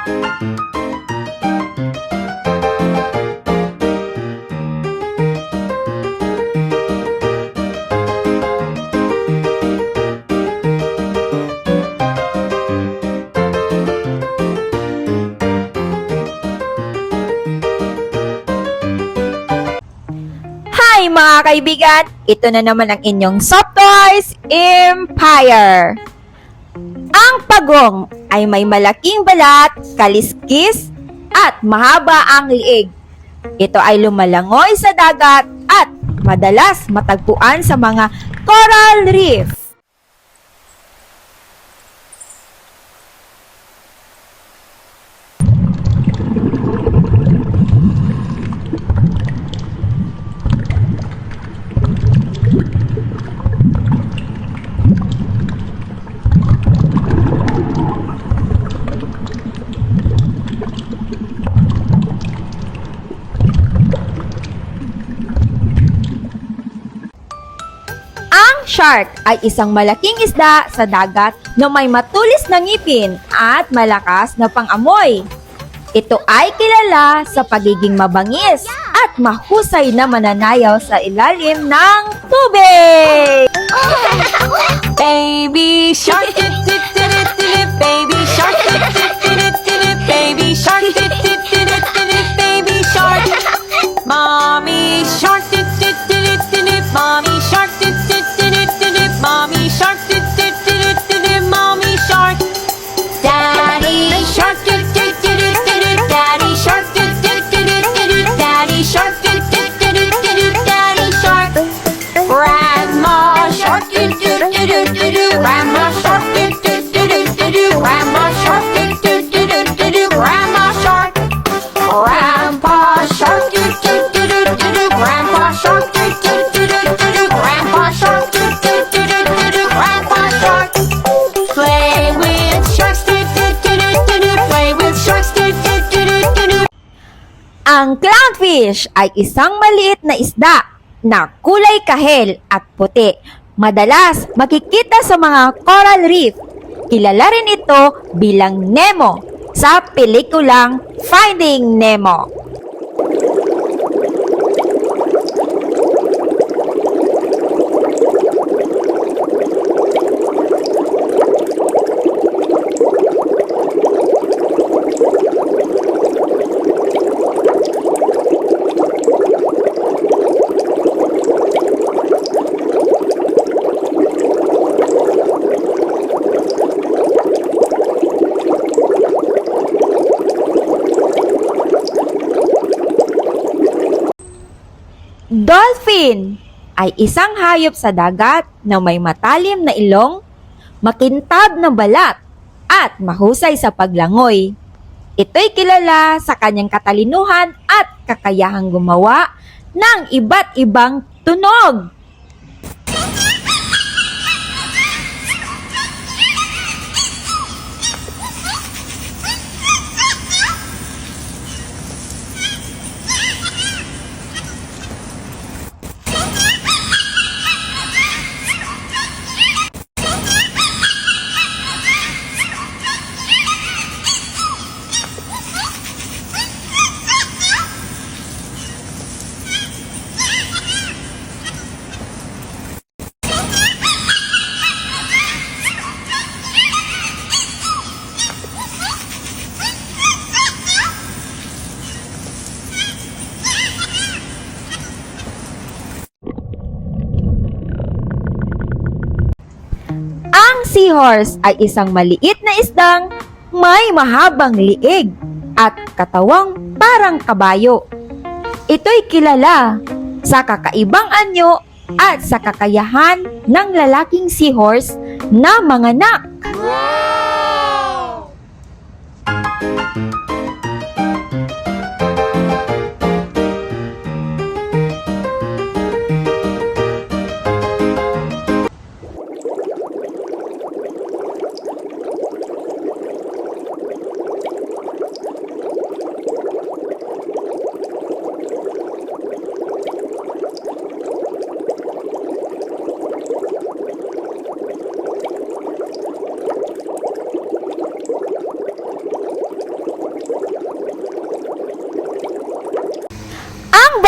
Hi mga kaibigan! Ito na naman ang inyong Soft Toys Empire! Ang pagong ay may malaking balat, kaliskis, at mahaba ang liig. Ito ay lumalangoy sa dagat at madalas matagpuan sa mga coral reef. Shark ay isang malaking isda sa dagat na may matulis na ngipin at malakas na pangamoy. Ito ay kilala sa pagiging mabangis at mahusay na mananayaw sa ilalim ng tubig. Baby shark, baby shark, baby shark, baby shark, mommy shark, mommy shark, mommy shark, mommy shark, daddy shark, daddy shark, daddy shark, daddy shark, grandma shark, grandma shark, grandma shark, grandma shark, grandpa shark, grandpa shark, grandpa shark, grandpa shark, play with sharks, play with sharks. Ang clownfish ay isang maliit na isda na kulay kahel at puti. Madalas makikita sa mga coral reef. Kilala rin ito bilang Nemo sa pelikulang Finding Nemo. Dolphin ay isang hayop sa dagat na may matalim na ilong, makintab na balat, at mahusay sa paglangoy. Ito'y kilala sa kanyang katalinuhan at kakayahang gumawa ng iba't ibang tunog. Ang seahorse ay isang maliit na isdang may mahabang liig at katawang parang kabayo. Ito'y kilala sa kakaibang anyo at sa kakayahan ng lalaking seahorse na manganak.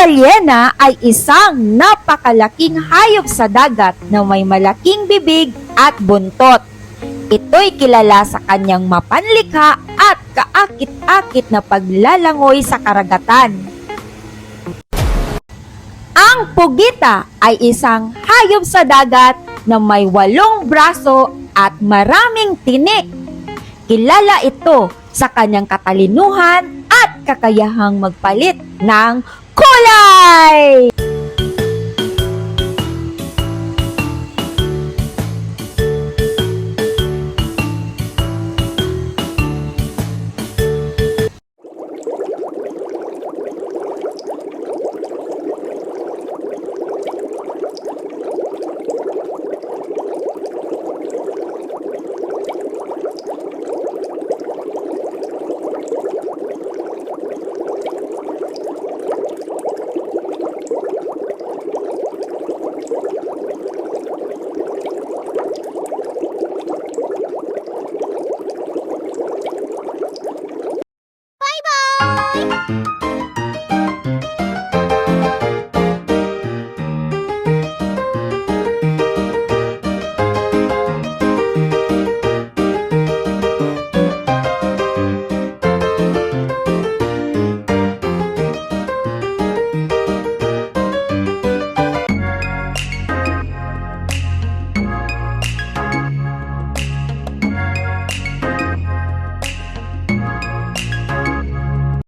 balyena ay isang napakalaking hayop sa dagat na may malaking bibig at buntot. Ito'y kilala sa kanyang mapanlikha at kaakit-akit na paglalangoy sa karagatan. Ang pugita ay isang hayop sa dagat na may 8 braso at maraming tinik. Kilala ito sa kanyang katalinuhan at kakayahang magpalit ng kulay!